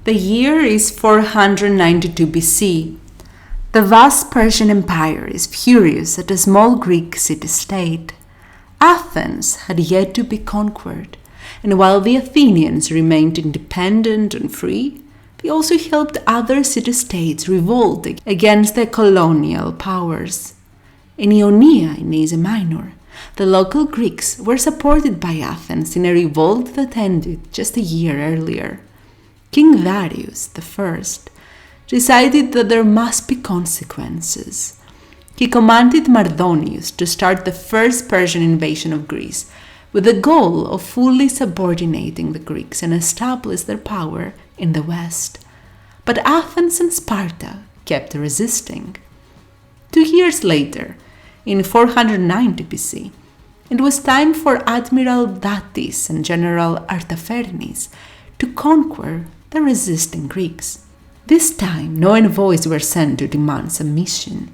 The year is 492 BC. The vast Persian Empire is furious at a small Greek city-state. Athens had yet to be conquered, and while the Athenians remained independent and free, they also helped other city-states revolt against the colonial powers. In Ionia, in Asia Minor, the local Greeks were supported by Athens in a revolt that ended just a year earlier. King Darius I decided that there must be consequences. He commanded Mardonius to start the first Persian invasion of Greece with the goal of fully subordinating the Greeks and establish their power in the west. But Athens and Sparta kept resisting. 2 years later, in 490 BC, it was time for Admiral Darius and General Artaphernes to conquer the resisting Greeks. This time, no envoys were sent to demand submission.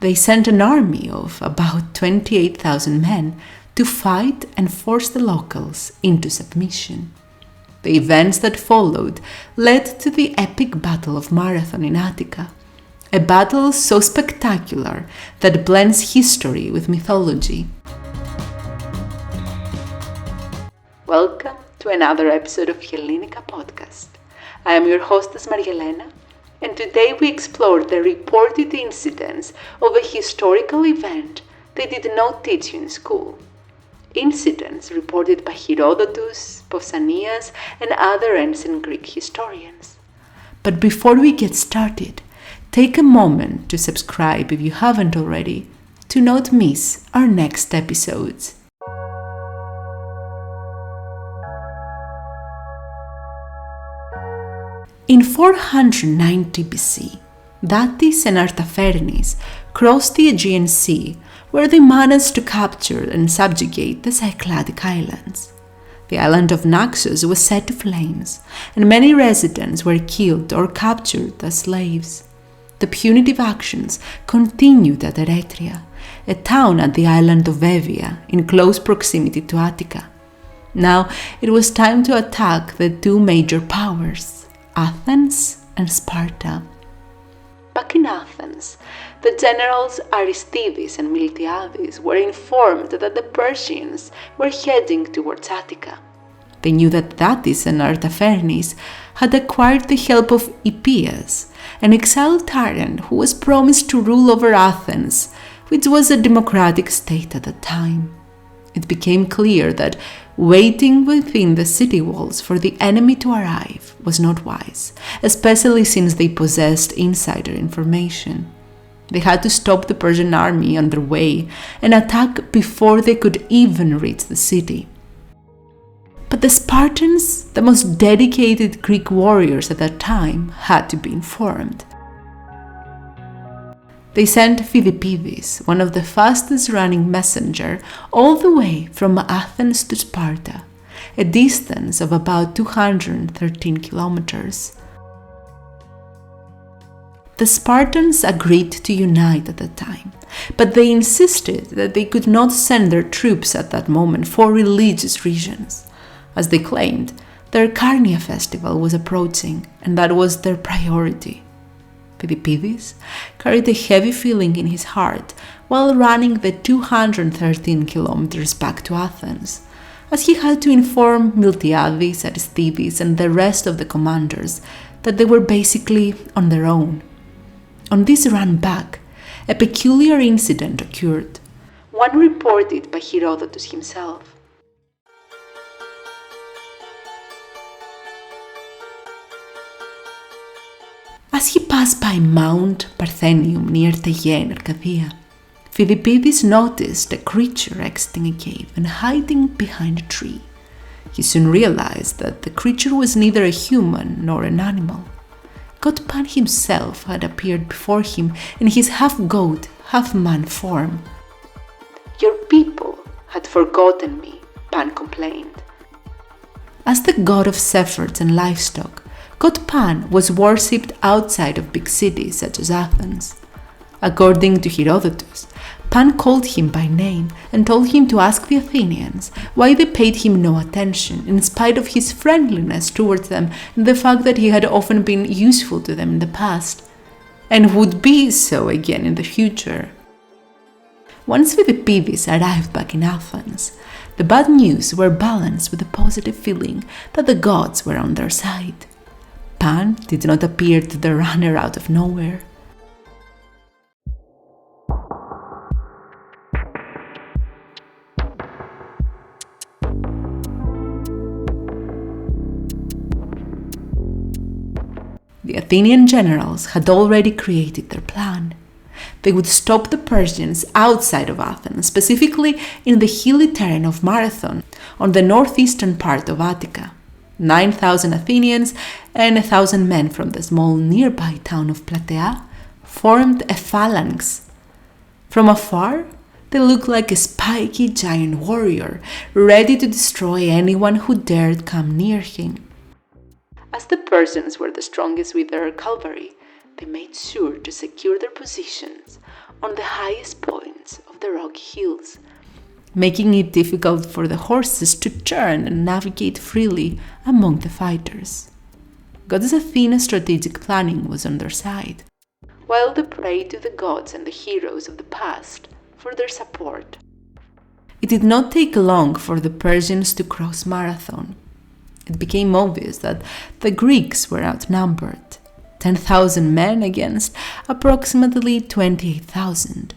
They sent an army of about 28,000 men to fight and force the locals into submission. The events that followed led to the epic Battle of Marathon in Attica, a battle so spectacular that blends history with mythology. Welcome to another episode of Helinika podcast. I am your hostess Marielena, and today we explore the reported incidents of a historical event they did not teach you in school. Incidents reported by Herodotus, Pausanias, and other ancient Greek historians. But before we get started, take a moment to subscribe if you haven't already, to not miss our next episodes. In 490 BC, Darius and Artaphernes crossed the Aegean Sea, where they managed to capture and subjugate the Cycladic islands. The island of Naxos was set to flames, and many residents were killed or captured as slaves. The punitive actions continued at Eretria, a town at the island of Evia, in close proximity to Attica. Now it was time to attack the two major powers, Athens and Sparta. Back in Athens, the generals Aristides and Miltiades were informed that the Persians were heading towards Attica. They knew that Darius and Artaphernes had acquired the help of Hippias, an exiled tyrant who was promised to rule over Athens, which was a democratic state at the time. It became clear that waiting within the city walls for the enemy to arrive was not wise, especially since they possessed insider information. They had to stop the Persian army on their way and attack before they could even reach the city. But the Spartans, the most dedicated Greek warriors at that time, had to be informed. They sent Philippides, one of the fastest running messenger, all the way from Athens to Sparta, a distance of about 213 kilometers. The Spartans agreed to unite at the time, but they insisted that they could not send their troops at that moment for religious reasons. As they claimed, their Carnia festival was approaching, and that was their priority. Philippides carried a heavy feeling in his heart while running the 213 kilometers back to Athens, as he had to inform Miltiades, Aristides, and the rest of the commanders that they were basically on their own. On this run back, a peculiar incident occurred, one reported by Herodotus himself. As he passed by Mount Parthenium near Teia in Arcadia, Philippides noticed a creature exiting a cave and hiding behind a tree. He soon realized that the creature was neither a human nor an animal. God Pan himself had appeared before him in his half-goat, half-man form. "Your people had forgotten me," Pan complained. As the god of shepherds and livestock, God Pan was worshipped outside of big cities such as Athens. According to Herodotus, Pan called him by name and told him to ask the Athenians why they paid him no attention, in spite of his friendliness towards them and the fact that he had often been useful to them in the past, and would be so again in the future. Once Philippides arrived back in Athens, the bad news were balanced with the positive feeling that the gods were on their side. Pan did not appear to the runner out of nowhere. The Athenian generals had already created their plan. They would stop the Persians outside of Athens, specifically in the hilly terrain of Marathon, on the northeastern part of Attica. 9,000 Athenians and 1,000 men from the small nearby town of Plataea formed a phalanx. From afar, they looked like a spiky giant warrior, ready to destroy anyone who dared come near him. As the Persians were the strongest with their cavalry, they made sure to secure their positions on the highest points of the rocky hills, making it difficult for the horses to turn and navigate freely among the fighters. Goddess Athena's strategic planning was on their side, while they prayed to the gods and the heroes of the past for their support. It did not take long for the Persians to cross Marathon. It became obvious that the Greeks were outnumbered, 10,000 men against approximately 28,000.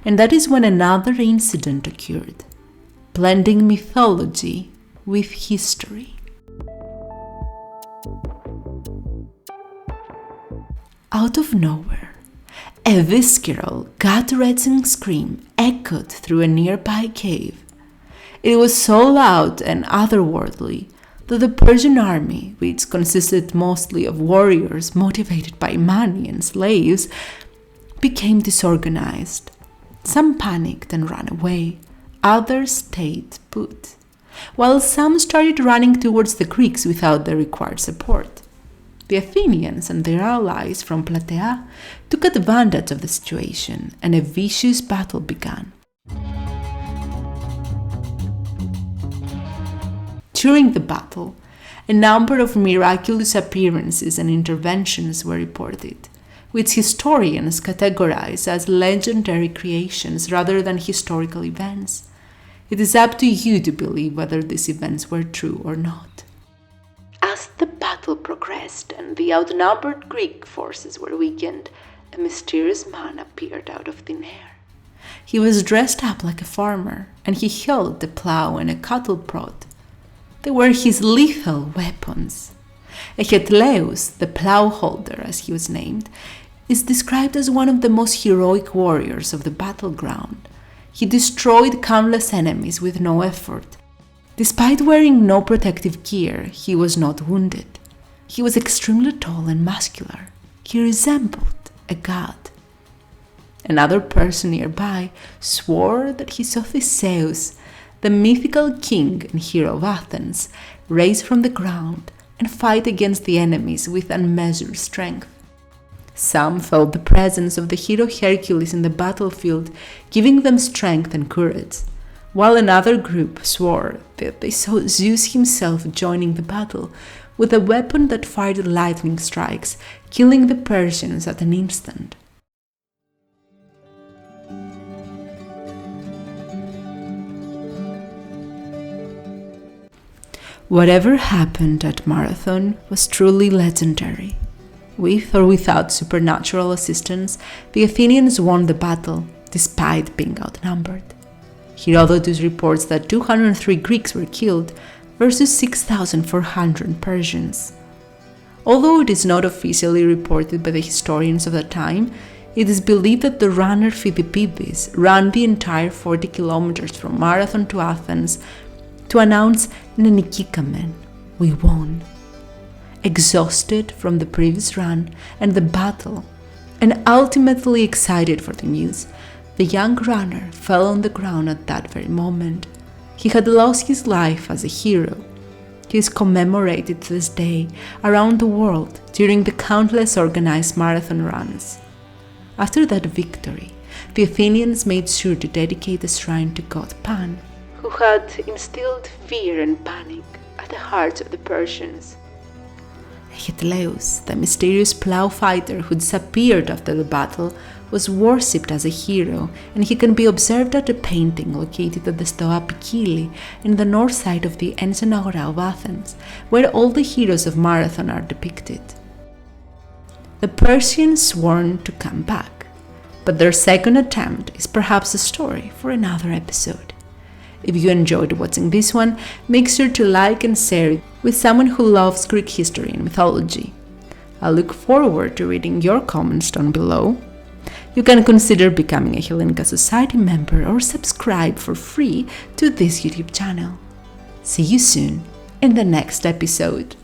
And that is when another incident occurred, blending mythology with history. Out of nowhere, a visceral, gut-wrenching scream echoed through a nearby cave. It was so loud and otherworldly that the Persian army, which consisted mostly of warriors motivated by money and slaves, became disorganized. Some panicked and ran away, others stayed put, while some started running towards the Greeks without the required support. The Athenians and their allies from Plataea took advantage of the situation, and a vicious battle began. During the battle, a number of miraculous appearances and interventions were reported, which historians categorize as legendary creations rather than historical events. It is up to you to believe whether these events were true or not. As the battle progressed and the outnumbered Greek forces were weakened, a mysterious man appeared out of thin air. He was dressed up like a farmer, and he held a plow and a cattle prod. They were his lethal weapons. Echetlaeus, the plow holder as he was named, is described as one of the most heroic warriors of the battleground. He destroyed countless enemies with no effort. Despite wearing no protective gear, he was not wounded. He was extremely tall and muscular. He resembled a god. Another person nearby swore that he saw Theseus, the mythical king and hero of Athens, rise from the ground and fight against the enemies with unmeasured strength. Some felt the presence of the hero Hercules in the battlefield, giving them strength and courage, while another group swore that they saw Zeus himself joining the battle with a weapon that fired lightning strikes, killing the Persians at an instant. Whatever happened at Marathon was truly legendary. With or without supernatural assistance, the Athenians won the battle, despite being outnumbered. Herodotus reports that 203 Greeks were killed versus 6,400 Persians. Although it is not officially reported by the historians of the time, it is believed that the runner Philippides ran the entire 40 kilometers from Marathon to Athens to announce "Nenikikamen, we won." Exhausted from the previous run and the battle, and ultimately excited for the news, the young runner fell on the ground at that very moment. He had lost his life as a hero. He is commemorated to this day around the world during the countless organized marathon runs. After that victory, the Athenians made sure to dedicate the shrine to god Pan, who had instilled fear and panic at the hearts of the Persians. Echetlaeus, the mysterious plough fighter who disappeared after the battle, was worshipped as a hero, and he can be observed at a painting located at the Stoa Pikili in the north side of the ancient Agora of Athens, where all the heroes of Marathon are depicted. The Persians sworn to come back, but their second attempt is perhaps a story for another episode. If you enjoyed watching this one, make sure to like and share it with someone who loves Greek history and mythology. I look forward to reading your comments down below. You can consider becoming a Helinika Society member or subscribe for free to this YouTube channel. See you soon in the next episode.